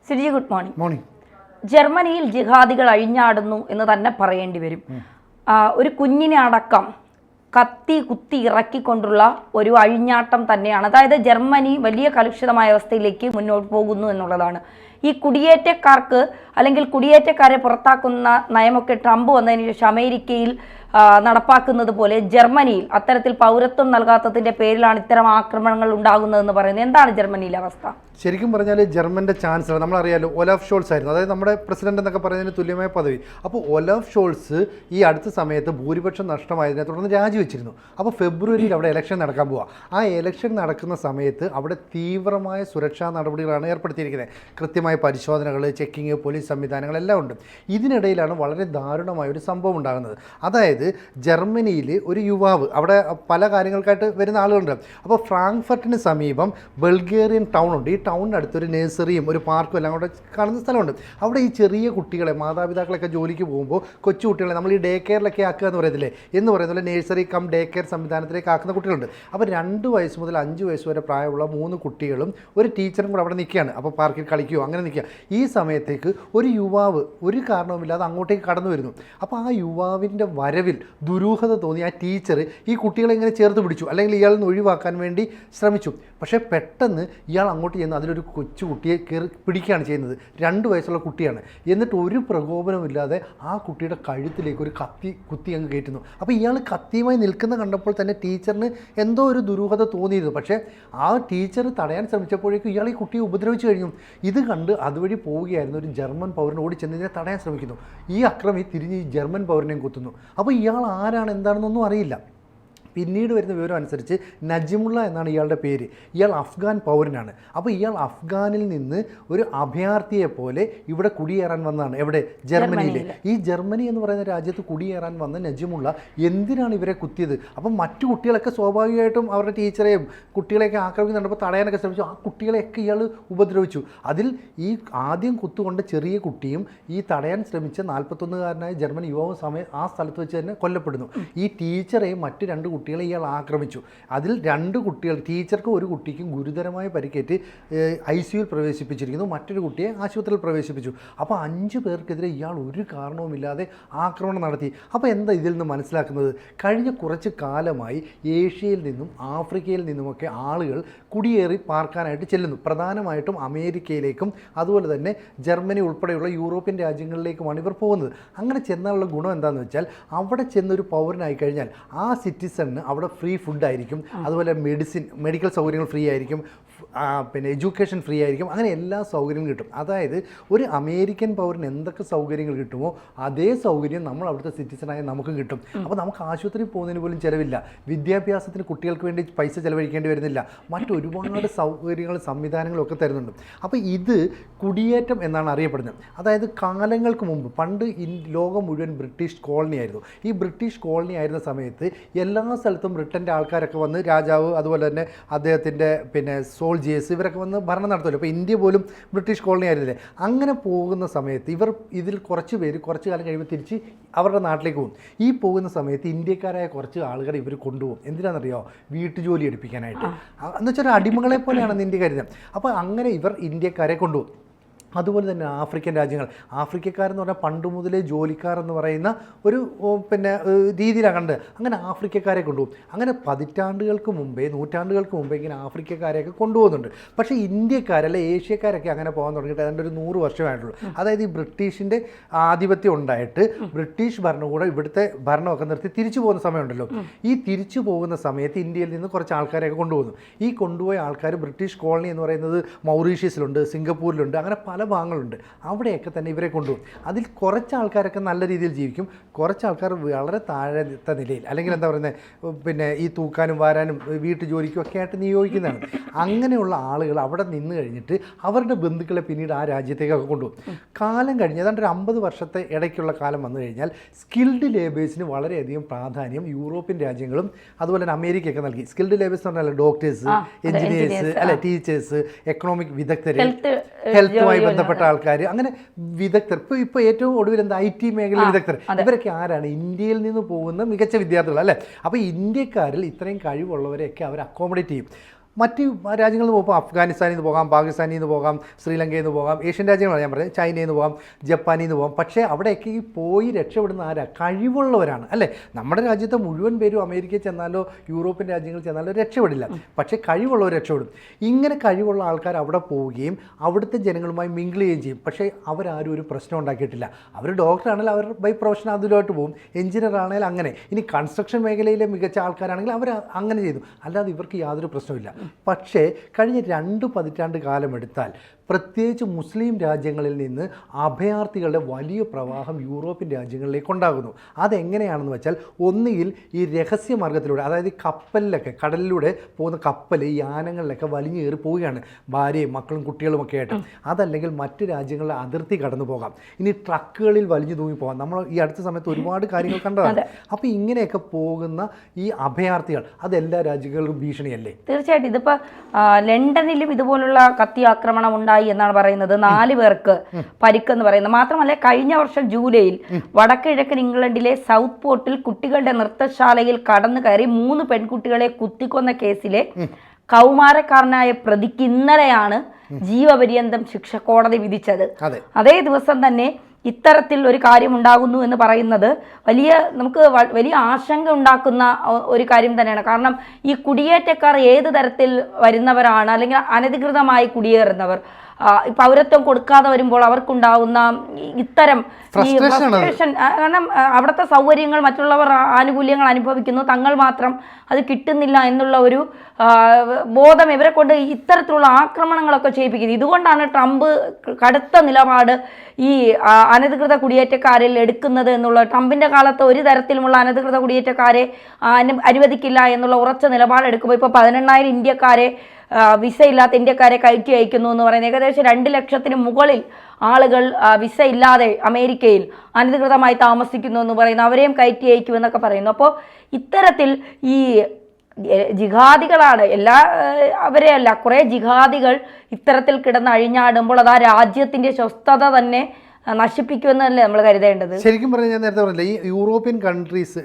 Siji, good morning. Morning. ജർമ്മനിയിൽ ജിഹാദികൾ അഴിഞ്ഞാടുന്നു എന്ന് തന്നെ പറയേണ്ടി വരും. ഒരു കുഞ്ഞിനെ അടക്കം കുത്തി ഇറക്കിക്കൊണ്ടുള്ള ഒരു അഴിഞ്ഞാട്ടം തന്നെയാണ്. അതായത് ജർമ്മനി വലിയ കലുഷിതമായ അവസ്ഥയിലേക്ക് മുന്നോട്ട് പോകുന്നു എന്നുള്ളതാണ്. ഈ കുടിയേറ്റക്കാർക്ക് അല്ലെങ്കിൽ കുടിയേറ്റക്കാരെ പുറത്താക്കുന്ന നയമൊക്കെ ട്രംപ് വന്നതിന് ശേഷം അമേരിക്കയിൽ നടപ്പാക്കുന്നത് പോലെ ജർമ്മനിയിൽ അത്തരത്തിൽ പൗരത്വം നൽകാത്തതിന്റെ പേരിലാണ് ഇത്തരം ആക്രമണങ്ങൾ ഉണ്ടാകുന്നതെന്ന് പറയുന്നത്. എന്താണ് ജർമ്മനിയിലെ അവസ്ഥ? ശരിക്കും പറഞ്ഞാൽ ജർമ്മൻ്റെ ചാൻസലർ നമ്മളറിയാലോ ഒലാഫ് ഷോൾസ് ആയിരുന്നു. അതായത് നമ്മുടെ പ്രസിഡന്റ് എന്നൊക്കെ പറയുന്നതിന് തുല്യമായ പദവി. അപ്പോൾ ഒലാഫ് ഷോൾസ് ഈ അടുത്ത സമയത്ത് ഭൂരിപക്ഷം നഷ്ടമായതിനെ തുടർന്ന് രാജിവെച്ചിരുന്നു. അപ്പോൾ ഫെബ്രുവരിയിൽ അവിടെ ഇലക്ഷൻ നടക്കാൻ പോവുക. ആ ഇലക്ഷൻ നടക്കുന്ന സമയത്ത് അവിടെ തീവ്രമായ സുരക്ഷാ നടപടികളാണ് ഏർപ്പെടുത്തിയിരിക്കുന്നത്. കൃത്യമായ പരിശോധനകൾ, ചെക്കിങ്, പോലീസ് സംവിധാനങ്ങളെല്ലാം ഉണ്ട്. ഇതിനിടയിലാണ് വളരെ ദാരുണമായ ഒരു സംഭവം ഉണ്ടാകുന്നത്. അതായത് ജർമ്മനിയിൽ ഒരു യുവാവ്, അവിടെ പല കാര്യങ്ങൾക്കായിട്ട് വരുന്ന ആളുകളുണ്ട്. അപ്പോൾ ഫ്രാങ്ക്ഫർട്ടിന് സമീപം ബൾഗേറിയൻ ടൗൺ ഉണ്ട്. ഈ ടൗണിനടുത്തൊരു നഴ്സറിയും ഒരു പാർക്കും എല്ലാം കൂടെ കാണുന്ന സ്ഥലമുണ്ട്. അവിടെ ഈ ചെറിയ കുട്ടികളെ, മാതാപിതാക്കളൊക്കെ ജോലിക്ക് പോകുമ്പോൾ കൊച്ചു കുട്ടികളെ നമ്മൾ ഈ ഡേ കെയറിലൊക്കെ ആക്കുക എന്ന് പറയത്തില്ലേ, എന്ന് പറയുന്നത് നഴ്സറി കം ഡേ കെയർ സംവിധാനത്തിലേക്ക് ആക്കുന്ന കുട്ടികളുണ്ട്. അപ്പോൾ 2 വയസ്സ് മുതൽ 5 വയസ്സ് വരെ പ്രായമുള്ള 3 കുട്ടികളും ഒരു ടീച്ചറും കൂടെ അവിടെ നിൽക്കുകയാണ്. അപ്പോൾ പാർക്കിൽ കളിക്കുകയോ അങ്ങനെ നിൽക്കുക. ഈ സമയത്തേക്ക് ഒരു യുവാവ് ഒരു കാരണവുമില്ലാതെ അങ്ങോട്ടേക്ക് കടന്നു വരുന്നു. അപ്പോൾ ആ യുവാവിൻ്റെ വരവിൽ ദുരൂഹത തോന്നി ആ ടീച്ചർ ഈ കുട്ടികളെ ഇങ്ങനെ ചേർത്ത് പിടിച്ചു, അല്ലെങ്കിൽ ഇയാളിൽ നിന്ന് ഒഴിവാക്കാൻ വേണ്ടി ശ്രമിച്ചു. പക്ഷേ പെട്ടെന്ന് ഇയാൾ അങ്ങോട്ട് ചെന്ന് അതിലൊരു കൊച്ചു കുട്ടിയെ പിടിക്കുകയാണ് ചെയ്യുന്നത്. 2 വയസ്സുള്ള കുട്ടിയാണ്. എന്നിട്ട് ഒരു പ്രകോപനമില്ലാതെ ആ കുട്ടിയുടെ കഴുത്തിലേക്ക് ഒരു കത്തി കുത്തി അങ്ങ് കയറ്റുന്നു. അപ്പോൾ ഇയാൾ കത്തിയുമായി നിൽക്കുന്ന കണ്ടപ്പോൾ തന്നെ ടീച്ചറിന് എന്തോ ഒരു ദുരൂഹത തോന്നിയിരുന്നു. പക്ഷേ ആ ടീച്ചർ തടയാൻ ശ്രമിച്ചപ്പോഴേക്കും ഇയാൾ ഈ കുട്ടിയെ ഉപദ്രവിച്ചു കഴിഞ്ഞു. ഇത് കണ്ട് അതുവഴി പോവുകയായിരുന്നു ഒരു ജർമ്മൻ പൗരൻ ഓടി ചെന്ന് ഇതിനെ തടയാൻ ശ്രമിക്കുന്നു. ഈ അക്രമി തിരിഞ്ഞ് ഈ ജർമ്മൻ പൗരനെയും കുത്തുന്നു. അപ്പോൾ ഇയാൾ ആരാണ് എന്താണെന്നൊന്നും അറിയില്ല. പിന്നീട് വരുന്ന വിവരം അനുസരിച്ച് നജിമുള്ള എന്നാണ് ഇയാളുടെ പേര്. ഇയാൾ അഫ്ഗാൻ പൗരനാണ്. അപ്പോൾ ഇയാൾ അഫ്ഗാനിൽ നിന്ന് ഒരു അഭയാർത്ഥിയെ പോലെ ഇവിടെ കുടിയേറാൻ വന്നതാണ്. എവിടെ? ജർമ്മനിയിൽ. ഈ ജർമ്മനി എന്ന് പറയുന്ന രാജ്യത്ത് കുടിയേറാൻ വന്ന നജിമുള്ള എന്തിനാണ് ഇവരെ കുത്തിയത്? അപ്പം മറ്റു കുട്ടികളൊക്കെ സ്വാഭാവികമായിട്ടും അവരുടെ ടീച്ചറെയും കുട്ടികളെയൊക്കെ ആക്രമിക്കുന്നുണ്ടപ്പോൾ തടയാനൊക്കെ ശ്രമിച്ചു. ആ കുട്ടികളെയൊക്കെ ഇയാൾ ഉപദ്രവിച്ചു. അതിൽ ഈ ആദ്യം കുത്തുകൊണ്ട ചെറിയ കുട്ടിയും ഈ തടയാൻ ശ്രമിച്ച 41-കാരനായ ജർമ്മൻ യുവാവും ആ സ്ഥലത്ത് വെച്ച് തന്നെ കൊല്ലപ്പെടുന്നു. ഈ ടീച്ചറെയും മറ്റ് 2 കുട്ടികളെ ഇയാൾ ആക്രമിച്ചു. അതിൽ 2 കുട്ടികൾ, ടീച്ചർക്കും ഒരു കുട്ടിക്കും ഗുരുതരമായ പരിക്കേറ്റ് ICUവിൽ പ്രവേശിപ്പിച്ചിരിക്കുന്നു. മറ്റൊരു കുട്ടിയെ ആശുപത്രിയിൽ പ്രവേശിപ്പിച്ചു. അപ്പോൾ 5 പേർക്കെതിരെ ഇയാൾ ഒരു കാരണവുമില്ലാതെ ആക്രമണം നടത്തി. അപ്പോൾ എന്താ ഇതിൽ നിന്ന് മനസ്സിലാക്കുന്നത്? കഴിഞ്ഞ കുറച്ച് കാലമായി ഏഷ്യയിൽ നിന്നും ആഫ്രിക്കയിൽ നിന്നുമൊക്കെ ആളുകൾ കുടിയേറി പാർക്കാനായിട്ട് ചെല്ലുന്നു. പ്രധാനമായിട്ടും അമേരിക്കയിലേക്കും അതുപോലെ തന്നെ ജർമ്മനി ഉൾപ്പെടെയുള്ള യൂറോപ്യൻ രാജ്യങ്ങളിലേക്കുമാണ് ഇവർ പോകുന്നത്. അങ്ങനെ ചെന്നാലുള്ള ഗുണം എന്താണെന്ന് വെച്ചാൽ അവിടെ ചെന്നൊരു പൗരനായി കഴിഞ്ഞാൽ ആ സിറ്റിസൺ അവിടെ ഫ്രീ ഫുഡായിരിക്കും, അതുപോലെ മെഡിക്കൽ സൗകര്യങ്ങൾ ഫ്രീ ആയിരിക്കും, പിന്നെ എഡ്യൂക്കേഷൻ ഫ്രീ ആയിരിക്കും. അങ്ങനെ എല്ലാ സൗകര്യങ്ങളും കിട്ടും. അതായത് ഒരു അമേരിക്കൻ പൗരന് എന്തൊക്കെ സൗകര്യങ്ങൾ കിട്ടുമോ അതേ സൗകര്യം നമ്മൾ അവിടുത്തെ സിറ്റിസണായ നമുക്കും കിട്ടും. അപ്പോൾ നമുക്ക് ആശുപത്രിയിൽ പോകുന്നതിന് പോലും ചിലവില്ല, വിദ്യാഭ്യാസത്തിന് കുട്ടികൾക്ക് വേണ്ടി പൈസ ചിലവഴിക്കേണ്ടി വരുന്നില്ല, മറ്റൊരുപാട് സൗകര്യങ്ങളും സംവിധാനങ്ങളും ഒക്കെ തരുന്നുണ്ട്. അപ്പോൾ ഇത് കുടിയേറ്റം എന്നാണ് അറിയപ്പെടുന്നത്. അതായത് കാലങ്ങൾക്ക് മുമ്പ് പണ്ട് ലോകം മുഴുവൻ ബ്രിട്ടീഷ് കോളനി ആയിരുന്നു. ഈ ബ്രിട്ടീഷ് കോളനി ആയിരുന്ന സമയത്ത് എല്ലാ സ്ഥലത്തും ബ്രിട്ടൻ്റെ ആൾക്കാരൊക്കെ വന്ന്, രാജാവ് അതുപോലെ തന്നെ അദ്ദേഹത്തിൻ്റെ പിന്നെ സോൾജിയേഴ്സ് ഇവരൊക്കെ വന്ന് ഭരണം നടത്തുമല്ലോ. അപ്പോൾ ഇന്ത്യ പോലും ബ്രിട്ടീഷ് കോളനി ആയിരുന്നില്ലേ. അങ്ങനെ പോകുന്ന സമയത്ത് ഇതിൽ കുറച്ച് പേര് കുറച്ച് കാലം കഴിയുമ്പോൾ തിരിച്ച് അവരുടെ നാട്ടിലേക്ക് പോകും. ഈ പോകുന്ന സമയത്ത് ഇന്ത്യക്കാരായ കുറച്ച് ആളുകളെ ഇവർ കൊണ്ടുപോകും. എന്തിനാണെന്നറിയോ? വീട്ടുജോലി എടുപ്പിക്കാനായിട്ട്. എന്നുവെച്ചാൽ അടിമകളെ പോലെയാണെന്ന് ഇന്ത്യ കരുതാം. അപ്പോൾ അങ്ങനെ ഇവർ ഇന്ത്യക്കാരെ കൊണ്ടുപോകും. അതുപോലെ തന്നെ ആഫ്രിക്കൻ രാജ്യങ്ങൾ, ആഫ്രിക്കക്കാരെന്ന് പറഞ്ഞാൽ പണ്ട് മുതലേ ജോലിക്കാരെന്ന് പറയുന്ന ഒരു പിന്നെ രീതിയിലാണ് കണ്ടത്. അങ്ങനെ ആഫ്രിക്കക്കാരെ കൊണ്ടുപോകും. അങ്ങനെ പതിറ്റാണ്ടുകൾക്ക് മുമ്പേ, നൂറ്റാണ്ടുകൾക്ക് മുമ്പേ ഇങ്ങനെ ആഫ്രിക്കക്കാരെയൊക്കെ കൊണ്ടുപോകുന്നുണ്ട്. പക്ഷേ ഇന്ത്യക്കാരല്ല ഏഷ്യക്കാരൊക്കെ അങ്ങനെ പോകാൻ തുടങ്ങിയിട്ട് അതിൻ്റെ ഒരു 100 വർഷമായിട്ടുള്ളൂ. അതായത് ഈ ബ്രിട്ടീഷിൻ്റെ ആധിപത്യം ഉണ്ടായിട്ട് ബ്രിട്ടീഷ് ഭരണകൂടം ഇവിടുത്തെ ഭരണമൊക്കെ നിർത്തി തിരിച്ചു പോകുന്ന സമയമുണ്ടല്ലോ. ഈ തിരിച്ചു പോകുന്ന സമയത്ത് ഇന്ത്യയിൽ നിന്ന് കുറച്ച് ആൾക്കാരെയൊക്കെ കൊണ്ടുപോകുന്നു. ഈ കൊണ്ടുപോയ ആൾക്കാർ ബ്രിട്ടീഷ് കോളനി എന്ന് പറയുന്നത് മൗറീഷ്യസിലുണ്ട്, സിംഗപ്പൂരിലുണ്ട്, അങ്ങനെ പല ഭാഗങ്ങളുണ്ട്. അവിടെയൊക്കെ തന്നെ ഇവരെ കൊണ്ടുപോകും. അതിൽ കുറച്ച് ആൾക്കാരൊക്കെ നല്ല രീതിയിൽ ജീവിക്കും, കുറച്ച് ആൾക്കാർ വളരെ താഴത്തെ നിലയിൽ, അല്ലെങ്കിൽ എന്താ പറയുന്നത്, പിന്നെ ഈ തൂക്കാനും വാരാനും വീട്ടു ജോലിക്കും ഒക്കെ ആയിട്ട് നിയോഗിക്കുന്നതാണ്. അങ്ങനെയുള്ള ആളുകൾ അവിടെ നിന്ന് കഴിഞ്ഞിട്ട് അവരുടെ ബന്ധുക്കളെ പിന്നീട് ആ രാജ്യത്തേക്കൊക്കെ കൊണ്ടുപോകും. കാലം കഴിഞ്ഞ് ഏതാണ്ട് ഒരു 50 വർഷത്തെ ഇടയ്ക്കുള്ള കാലം വന്നു കഴിഞ്ഞാൽ സ്കിൽഡ് ലേബേഴ്സിന് വളരെയധികം പ്രാധാന്യം യൂറോപ്യൻ രാജ്യങ്ങളും അതുപോലെ തന്നെ അമേരിക്കയൊക്കെ നൽകി. സ്കിൽഡ് ലേബേഴ്സ് എന്ന് പറഞ്ഞാൽ ഡോക്ടേഴ്സ്, എഞ്ചിനീയേഴ്സ്, അല്ലെ ടീച്ചേഴ്സ്, എക്കണോമിക് വിദഗ്ധർ, ഹെൽത്തുമായി ബന്ധപ്പെട്ട ആൾക്കാർ, അങ്ങനെ വിദഗ്ധർ. ഇപ്പോൾ ഏറ്റവും ഒടുവിൽ എന്താ IT മേഖല വിദഗ്ധർ, ഇവരൊക്കെ ആരാണ്? ഇന്ത്യയിൽ നിന്ന് പോകുന്ന മികച്ച വിദ്യാർത്ഥികൾ അല്ലേ. അപ്പോൾ ഇന്ത്യക്കാരിൽ ഇത്രയും കഴിവുള്ളവരെയൊക്കെ അവർ അക്കോമഡേറ്റ് ചെയ്യും. മറ്റ് രാജ്യങ്ങളിൽ നിന്ന് പോകുമ്പോൾ അഫ്ഗാനിസ്ഥാനിൽ നിന്ന് പോകാം, പാകിസ്ഥാനിൽ നിന്ന് പോകാം, ശ്രീലങ്കയിൽ നിന്ന് പോകാം, ഏഷ്യൻ രാജ്യങ്ങളാണ് ഞാൻ പറഞ്ഞത്, ചൈനയിൽ നിന്ന് പോകാം, ജപ്പാനിൽ നിന്ന് പോകാം. പക്ഷേ അവിടെയൊക്കെ ഈ പോയി രക്ഷപ്പെടുന്ന ആരാ? കഴിവുള്ളവരാണ് അല്ലേ? നമ്മുടെ രാജ്യത്തെ മുഴുവൻ പേരും അമേരിക്കയിൽ ചെന്നാലോ യൂറോപ്യൻ രാജ്യങ്ങളിൽ ചെന്നാലോ രക്ഷപ്പെടില്ല. പക്ഷേ കഴിവുള്ളവർ രക്ഷപ്പെടും. ഇങ്ങനെ കഴിവുള്ള ആൾക്കാർ അവിടെ പോവുകയും അവിടുത്തെ ജനങ്ങളുമായി മിങ്കിൾ ചെയ്യുകയും ചെയ്യും. പക്ഷേ അവരാരും ഒരു പ്രശ്നം ഉണ്ടാക്കിയിട്ടില്ല. അവർ ഡോക്ടറാണെങ്കിൽ അവർ ബൈ പ്രൊഫഷൻ അതിലോട്ട് പോകും, എഞ്ചിനീയർ ആണെങ്കിൽ അങ്ങനെ, ഇനി കൺസ്ട്രക്ഷൻ മേഖലയിലെ മികച്ച ആൾക്കാരാണെങ്കിൽ അവർ അങ്ങനെ ചെയ്തു. അല്ലാതെ ഇവർക്ക് യാതൊരു പ്രശ്നമില്ല. പക്ഷേ കഴിഞ്ഞ 2 പതിറ്റാണ്ട് കാലം എടുത്താൽ പ്രത്യേകിച്ച് മുസ്ലിം രാജ്യങ്ങളിൽ നിന്ന് അഭയാർത്ഥികളുടെ വലിയ പ്രവാഹം യൂറോപ്യൻ രാജ്യങ്ങളിലേക്ക് ഉണ്ടാകുന്നു. അതെങ്ങനെയാണെന്ന് വെച്ചാൽ, ഒന്നുകിൽ ഈ രഹസ്യമാർഗ്ഗത്തിലൂടെ, അതായത് കപ്പലിലൊക്കെ, കടലിലൂടെ പോകുന്ന കപ്പൽ ഈ യാനങ്ങളിലൊക്കെ വലിഞ്ഞു കയറി പോവുകയാണ്, ഭാര്യയും മക്കളും കുട്ടികളും ഒക്കെ ആയിട്ട്. അതല്ലെങ്കിൽ മറ്റ് രാജ്യങ്ങളിലെ അതിർത്തി കടന്നു പോകാം, ഇനി ട്രക്കുകളിൽ വലിഞ്ഞു തൂങ്ങി പോകാം. നമ്മൾ ഈ അടുത്ത സമയത്ത് ഒരുപാട് കാര്യങ്ങൾ കണ്ടതാണ്. അപ്പോൾ ഇങ്ങനെയൊക്കെ പോകുന്ന ഈ അഭയാർത്ഥികൾ അതെല്ലാ രാജ്യങ്ങൾക്കും ഭീഷണിയല്ലേ? തീർച്ചയായിട്ടും. ഇതിപ്പോൾ ലണ്ടനിലും ഇതുപോലുള്ള കത്തി ആക്രമണം ഉണ്ടായി എന്നാണ് പറയുന്നത്. 4 പേർക്ക് പരിക്കെന്ന് പറയുന്നത്. മാത്രമല്ല, കഴിഞ്ഞ വർഷം ജൂലൈയിൽ വടക്കിഴക്കൻ ഇംഗ്ലണ്ടിലെ സൗത്ത് പോർട്ടിൽ കുട്ടികളുടെ നൃത്തശാലയിൽ കടന്നു കയറി 3 പെൺകുട്ടികളെ കുത്തിക്കൊന്ന കേസിലെ കൗമാരക്കാരനായ പ്രതിക്ക് ഇന്നലെയാണ് ജീവപര്യന്തം ശിക്ഷ കോടതി വിധിച്ചത്. അതേ ദിവസം തന്നെ ഇത്തരത്തിൽ ഒരു കാര്യം ഉണ്ടാകുന്നു എന്ന് പറയുന്നത് നമുക്ക് വലിയ ആശങ്ക ഉണ്ടാക്കുന്ന ഒരു കാര്യം തന്നെയാണ്. കാരണം ഈ കുടിയേറ്റക്കാർ ഏത് തരത്തിൽ വരുന്നവരാണ്, അല്ലെങ്കിൽ അനധികൃതമായി കുടിയേറുന്നവർ, പൗരത്വം കൊടുക്കാതെ വരുമ്പോൾ അവർക്കുണ്ടാകുന്ന ഇത്തരം ഈ ഫ്രസ്ട്രേഷൻ, കാരണം അവിടുത്തെ സൗകര്യങ്ങൾ, മറ്റുള്ളവർ ആനുകൂല്യങ്ങൾ അനുഭവിക്കുന്നു, തങ്ങൾ മാത്രം അത് കിട്ടുന്നില്ല എന്നുള്ള ഒരു ബോധം ഇവരെ കൊണ്ട് ഇത്തരത്തിലുള്ള ആക്രമണങ്ങളൊക്കെ ചെയ്യിപ്പിക്കുന്നത്. ഇതുകൊണ്ടാണ് ട്രംപ് കടുത്ത നിലപാട് ഈ അനധികൃത കുടിയേറ്റക്കാരിൽ എടുക്കുന്നത് എന്നുള്ള. ട്രംപിൻ്റെ കാലത്ത് ഒരു തരത്തിലുമുള്ള അനധികൃത കുടിയേറ്റക്കാരെ അനുവദിക്കില്ല എന്നുള്ള ഉറച്ച നിലപാടെടുക്കുമ്പോൾ ഇപ്പോൾ 18,000 ഇന്ത്യക്കാരെ, വിസ ഇല്ലാത്ത ഇന്ത്യക്കാരെ കയറ്റി അയക്കുന്നു എന്ന് പറയുന്നത്. ഏകദേശം 2 ലക്ഷത്തിന് മുകളിൽ ആളുകൾ വിസ ഇല്ലാതെ അമേരിക്കയിൽ അനധികൃതമായി താമസിക്കുന്നു എന്ന് പറയുന്നു. അവരെയും കയറ്റി അയക്കുമെന്നൊക്കെ പറയുന്നു. അപ്പോൾ ഇത്തരത്തിൽ ഈ ജിഹാദികളാണ് അവരെയല്ല, കുറേ ജിഹാദികൾ ഇത്തരത്തിൽ കിടന്ന് അഴിഞ്ഞാടുമ്പോൾ അത് ആ രാജ്യത്തിൻ്റെ സ്വസ്ഥത തന്നെ നശിപ്പിക്കുമെന്നല്ലേ നമ്മൾ കരുതേണ്ടത്. ശരിക്കും പറഞ്ഞാൽ ഞാൻ നേരത്തെ പറഞ്ഞില്ല, ഈ യൂറോപ്യൻ കൺട്രീസ്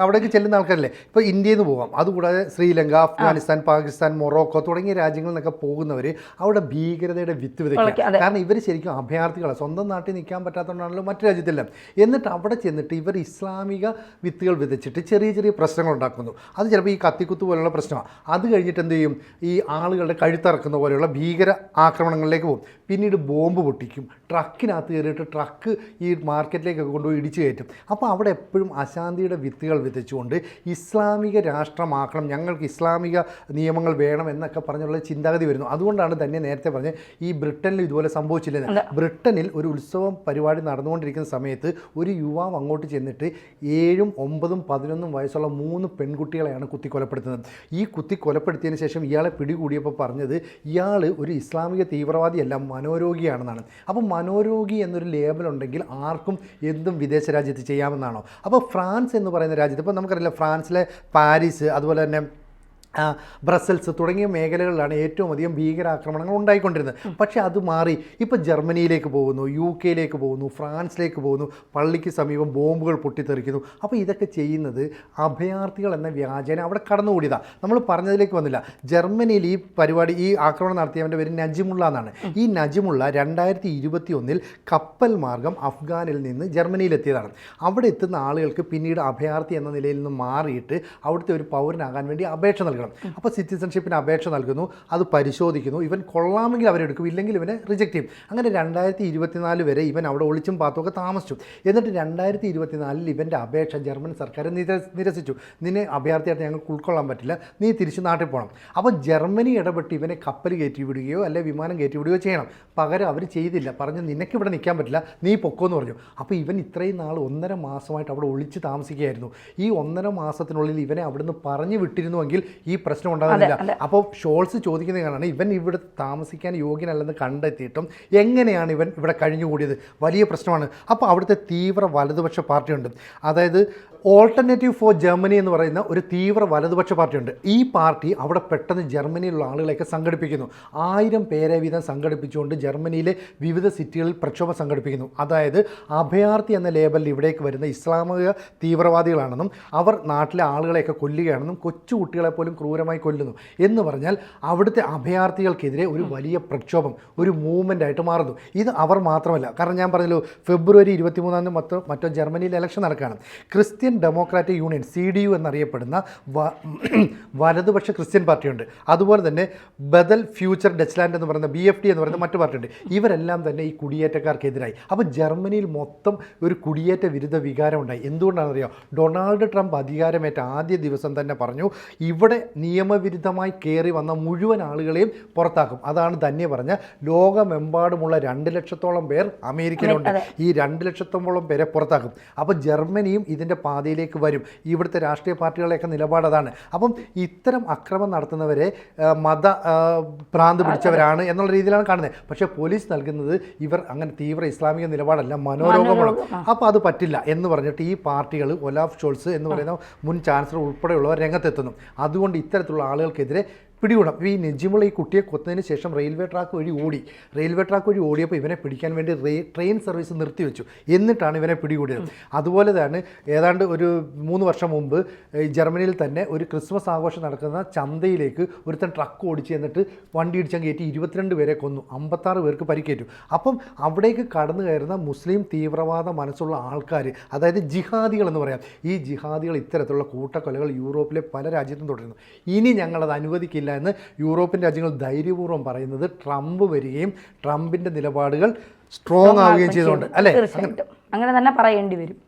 അവിടേക്ക് ചെല്ലുന്ന ആൾക്കാരല്ലേ, ഇപ്പോൾ ഇന്ത്യയിൽ നിന്ന് പോകാം, അതുകൂടാതെ ശ്രീലങ്ക, അഫ്ഗാനിസ്ഥാൻ, പാകിസ്ഥാൻ, മൊറോക്കോ തുടങ്ങിയ രാജ്യങ്ങളിൽ നിന്നൊക്കെ പോകുന്നവർ അവിടെ ഭീകരതയുടെ വിത്ത് വിതയ്ക്കുക. കാരണം ഇവർ ശരിക്കും അഭയാർത്ഥികളാണ്, സ്വന്തം നാട്ടിൽ നിൽക്കാൻ പറ്റാത്തതുകൊണ്ടാണല്ലോ മറ്റു രാജ്യത്തെല്ലാം. എന്നിട്ട് അവിടെ ചെന്നിട്ട് ഇവർ ഇസ്ലാമിക വിത്തുകൾ വിതച്ചിട്ട് ചെറിയ ചെറിയ പ്രശ്നങ്ങൾ ഉണ്ടാക്കുന്നു. അത് ചിലപ്പോൾ ഈ കത്തിക്കുത്ത് പോലുള്ള പ്രശ്നമാണ്. അത് കഴിഞ്ഞിട്ട് എന്ത് ചെയ്യും? ഈ ആളുകളുടെ കഴുത്തറക്കുന്ന പോലെയുള്ള ഭീകര ആക്രമണങ്ങളിലേക്ക് പോകും. പിന്നീട് ബോംബ് പൊട്ടിക്കും, ട്രക്കിനകത്ത് കയറിയിട്ട് ട്രക്ക് ഈ മാർക്കറ്റിലേക്കൊക്കെ കൊണ്ടുപോയി ഇടിച്ചു കയറ്റും. അപ്പോൾ അവിടെ എപ്പോഴും അശാന്തിയുടെ വിത്തുകൾ വിതച്ചുകൊണ്ട് ഇസ്ലാമിക രാഷ്ട്രമാക്കണം, ഞങ്ങൾക്ക് ഇസ്ലാമിക നിയമങ്ങൾ വേണം എന്നൊക്കെ പറഞ്ഞുള്ള ചിന്താഗതി വരുന്നു. അതുകൊണ്ടാണ് തന്നെ നേരത്തെ പറഞ്ഞ് ഈ ബ്രിട്ടനിൽ ഇതുപോലെ സംഭവിച്ചില്ലെന്ന്. ബ്രിട്ടനിൽ ഒരു ഉത്സവം പരിപാടി നടന്നുകൊണ്ടിരിക്കുന്ന സമയത്ത് ഒരു യുവാവ് അങ്ങോട്ട് ചെന്നിട്ട് 7, 9, 11 വയസ്സുള്ള 3 പെൺകുട്ടികളെയാണ് കുത്തിക്കൊലപ്പെടുത്തുന്നത്. ഈ കുത്തിക്കൊലപ്പെടുത്തിയതിന് ശേഷം ഇയാളെ പിടികൂടിയപ്പോൾ പറഞ്ഞത് ഇയാൾ ഒരു ഇസ്ലാമിക തീവ്രവാദിയല്ല, മനോരോഗിയാണെന്നാണ്. അപ്പോൾ മനോരോഗി എന്നൊരു ലേബൽ ഉണ്ടെങ്കിൽ ആർക്കും എന്തും വിദേശ രാജ്യത്ത് ചെയ്യാമെന്നാണോ? അപ്പോൾ ഫ്രാൻസ് എന്ന് പറയുന്ന രാജ്യത്ത്, ഇപ്പോൾ നമുക്കറിയില്ല, ഫ്രാൻസിലെ പാരീസ്, അതുപോലെ തന്നെ ബ്രസൽസ് തുടങ്ങിയ മേഖലകളിലാണ് ഏറ്റവും അധികം ഭീകരാക്രമണങ്ങൾ ഉണ്ടായിക്കൊണ്ടിരുന്നത്. പക്ഷേ അത് മാറി ഇപ്പോൾ ജർമ്മനിയിലേക്ക് പോകുന്നു, UK യിലേക്ക് പോകുന്നു, ഫ്രാൻസിലേക്ക് പോകുന്നു, പള്ളിക്ക് സമീപം ബോംബുകൾ പൊട്ടിത്തെറിക്കുന്നു. അപ്പോൾ ഇതൊക്കെ ചെയ്യുന്നത് അഭയാർത്ഥികൾ എന്ന വ്യാജേന അവിടെ കടന്നുകൂടിയതാണ്. നമ്മൾ പറഞ്ഞതിലേക്ക് വന്നില്ല. ജർമ്മനിയിൽ ഈ പരിപാടി, ഈ ആക്രമണം നടത്തിയവൻ്റെ പേര് നജിമുള്ള എന്നാണ്. ഈ നജിമുള്ള 2021 കപ്പൽ മാർഗം അഫ്ഗാനിൽ നിന്ന് ജർമ്മനിയിലെത്തിയതാണ്. അവിടെ എത്തുന്ന ആളുകൾക്ക് പിന്നീട് അഭയാർത്ഥി എന്ന നിലയിൽ നിന്ന് മാറിയിട്ട് അവിടുത്തെ ഒരു പൗരനാകാൻ വേണ്ടി അപേക്ഷ നൽകണം. അപ്പോൾ സിറ്റിസൺഷിപ്പിന് അപേക്ഷ നൽകുന്നു, അത് പരിശോധിക്കുന്നു, ഇവൻ കൊള്ളാമെങ്കിൽ അവരെടുക്കും, ഇല്ലെങ്കിൽ ഇവനെ റിജക്റ്റ് ചെയ്യും. അങ്ങനെ 2024 വരെ ഇവൻ അവിടെ ഒളിച്ചും പാത്തുമൊക്കെ താമസിച്ചു. എന്നിട്ട് 2024 ഇവൻ്റെ അപേക്ഷ ജർമ്മൻ സർക്കാർ നിരസിച്ചു. നിന്നെ അഭയാർത്ഥിയായിട്ട് ഞങ്ങൾക്ക് ഉൾക്കൊള്ളാൻ പറ്റില്ല, നീ തിരിച്ച് നാട്ടിൽ പോകണം. അപ്പോൾ ജർമ്മനി ഇടപെട്ട് ഇവനെ കപ്പൽ കയറ്റി വിടുകയോ അല്ലെ വിമാനം കയറ്റി വിടുകയോ ചെയ്യണം. പകരം അവർ ചെയ്തില്ല, പറഞ്ഞു നിനക്ക് ഇവിടെ നിൽക്കാൻ പറ്റില്ല, നീ പൊക്കോന്ന് പറഞ്ഞു. അപ്പോൾ ഇവൻ ഇത്രയും നാൾ 1.5 മാസമായിട്ട് അവിടെ ഒളിച്ച് താമസിക്കുകയായിരുന്നു. ഈ 1.5 മാസത്തിനുള്ളിൽ ഇവനെ അവിടുന്ന് പറഞ്ഞു വിട്ടിരുന്നുവെങ്കിൽ ഈ പ്രശ്നം ഉണ്ടാകുന്നില്ല. അപ്പോൾ ഷോൾസ് ചോദിക്കുന്നത് കാണാണ്, ഇവൻ ഇവിടെ താമസിക്കാൻ യോഗ്യനല്ലെന്ന് കണ്ടെത്തിയിട്ടും എങ്ങനെയാണ് ഇവൻ ഇവിടെ കഴിഞ്ഞുകൂടിയത്? വലിയ പ്രശ്നമാണ്. അപ്പോൾ അവിടുത്തെ തീവ്ര വലതുപക്ഷ പാർട്ടിയുണ്ട്, അതായത് ഓൾട്ടർനേറ്റീവ് ഫോർ ജർമ്മനി എന്ന് പറയുന്ന ഒരു തീവ്ര വലതുപക്ഷ പാർട്ടിയുണ്ട്. ഈ പാർട്ടി അവിടെ പെട്ടെന്ന് ജർമ്മനിയിലുള്ള ആളുകളെയൊക്കെ സംഘടിപ്പിക്കുന്നു. 1000 പേരെ വീതം സംഘടിപ്പിച്ചുകൊണ്ട് ജർമ്മനിയിലെ വിവിധ സിറ്റികളിൽ പ്രക്ഷോഭം സംഘടിപ്പിക്കുന്നു. അതായത് അഭയാർത്ഥി എന്ന ലേബലിൽ ഇവിടേക്ക് വരുന്ന ഇസ്ലാമിക തീവ്രവാദികളാണെന്നും അവർ നാട്ടിലെ ആളുകളെയൊക്കെ കൊല്ലുകയാണെന്നും കൊച്ചു കുട്ടികളെ പോലും ക്രൂരമായി കൊല്ലുന്നു എന്ന് പറഞ്ഞാൽ അവിടുത്തെ അഭയാർത്ഥികൾക്കെതിരെ ഒരു വലിയ പ്രക്ഷോഭം, ഒരു മൂവ്മെൻ്റ് ആയിട്ട് മാറുന്നു. ഇത് അവർ മാത്രമല്ല, കാരണം ഞാൻ പറഞ്ഞല്ലോ ഫെബ്രുവരി 23 മറ്റോ ജർമ്മനിയിൽ ഇലക്ഷൻ നടക്കുകയാണ്. ക്രിസ്ത്യൻ ഡെമോക്രാറ്റിക് യൂണിയൻ CDU എന്നറിയപ്പെടുന്ന വലതുപക്ഷ ക്രിസ്ത്യൻ പാർട്ടിയുണ്ട്. അതുപോലെ തന്നെ ബദൽ ഫ്യൂച്ചർ ഡച്ച്ലാൻഡ് എന്ന് പറയുന്ന BFD എന്ന് പറയുന്ന മറ്റു പാർട്ടിയുണ്ട്. ഇവരെല്ലാം തന്നെ ഈ കുടിയേറ്റക്കാർക്കെതിരായി. അപ്പോൾ ജർമ്മനിയിൽ മൊത്തം ഒരു കുടിയേറ്റ വിരുദ്ധ വികാരം ഉണ്ടായി. എന്തുകൊണ്ടാണെന്നറിയോ? ഡൊണാൾഡ് ട്രംപ് അധികാരമേറ്റ ആദ്യ ദിവസം തന്നെ പറഞ്ഞു, ഇവിടെ നിയമവിരുദ്ധമായി കയറി വന്ന മുഴുവൻ ആളുകളെയും പുറത്താക്കും. അതാണ് തന്നെ പറഞ്ഞ ലോകമെമ്പാടുമുള്ള 2 ലക്ഷത്തോളം പേർ അമേരിക്കയിലുണ്ട്. ഈ 2 ലക്ഷത്തോളം പേരെ പുറത്താക്കും. അപ്പോൾ ജർമ്മനിയും ഇതിൻ്റെ പാതയിലേക്ക് വരും. ഇവിടുത്തെ രാഷ്ട്രീയ പാർട്ടികളെയൊക്കെ നിലപാട് അതാണ്. അപ്പം ഇത്തരം അക്രമം നടത്തുന്നവരെ മത ഭ്രാന്ത് പിടിച്ചവരാണ് എന്നുള്ള രീതിയിലാണ് കാണുന്നത്. പക്ഷേ പോലീസ് നൽകുന്നത് ഇവർ അങ്ങനെ തീവ്ര ഇസ്ലാമിക നിലപാടല്ല, മനോരോഗമാണ്. അപ്പോൾ അത് പറ്റില്ല എന്ന് പറഞ്ഞിട്ട് ഈ പാർട്ടികൾ ഒലാഫ് ഷോൾസ് എന്ന് പറയുന്ന മുൻ ചാൻസലർ ഉൾപ്പെടെയുള്ളവർ രംഗത്തെത്തുന്നു. അതുകൊണ്ട് ഇത്തരത്തിലുള്ള ആളുകൾക്കെതിരെ പിടികൂടാം. ഈ നെജിമുള്ള ഈ കുട്ടിയെ കൊന്നതിന് ശേഷം റെയിൽവേ ട്രാക്ക് വഴി ഓടിയപ്പോൾ ഇവനെ പിടിക്കാൻ വേണ്ടി ട്രെയിൻ സർവീസ് നിർത്തിവെച്ചു. എന്നിട്ടാണ് ഇവനെ പിടികൂടിയത്. അതുപോലെ തന്നെ ഏതാണ്ട് ഒരു 3 വർഷം മുമ്പ് ജർമ്മനിയിൽ തന്നെ ഒരു ക്രിസ്മസ് ആഘോഷം നടക്കുന്ന ചന്തയിലേക്ക് ഒരുത്തൻ ട്രക്ക് ഓടിച്ച് എന്നിട്ട് വണ്ടി ഇടിച്ചാൽ കയറ്റി 22 പേരെ കൊന്നു, 56 പേർക്ക് പരിക്കേറ്റു. അപ്പം അവിടേക്ക് കടന്നു കയറുന്ന മുസ്ലിം തീവ്രവാദ മനസ്സുള്ള ആൾക്കാർ, അതായത് ജിഹാദികൾ എന്ന് പറയാം, ഈ ജിഹാദികൾ ഇത്തരത്തിലുള്ള കൂട്ടക്കൊലകൾ യൂറോപ്പിലെ പല രാജ്യത്തും തുടരുന്നു. ഇനി ഞങ്ങളത് അനുവദിക്കില്ല എന്ന് യൂറോപ്യൻ രാജ്യങ്ങൾ ധൈര്യപൂർവ്വം പറയുന്നത് ട്രംപ് വരികയും ട്രംപിൻ്റെ നിലപാടുകൾ സ്ട്രോങ് ആവുകയും ചെയ്തുകൊണ്ട്, അല്ലേ? അങ്ങനെ തന്നെ പറയേണ്ടി വരും.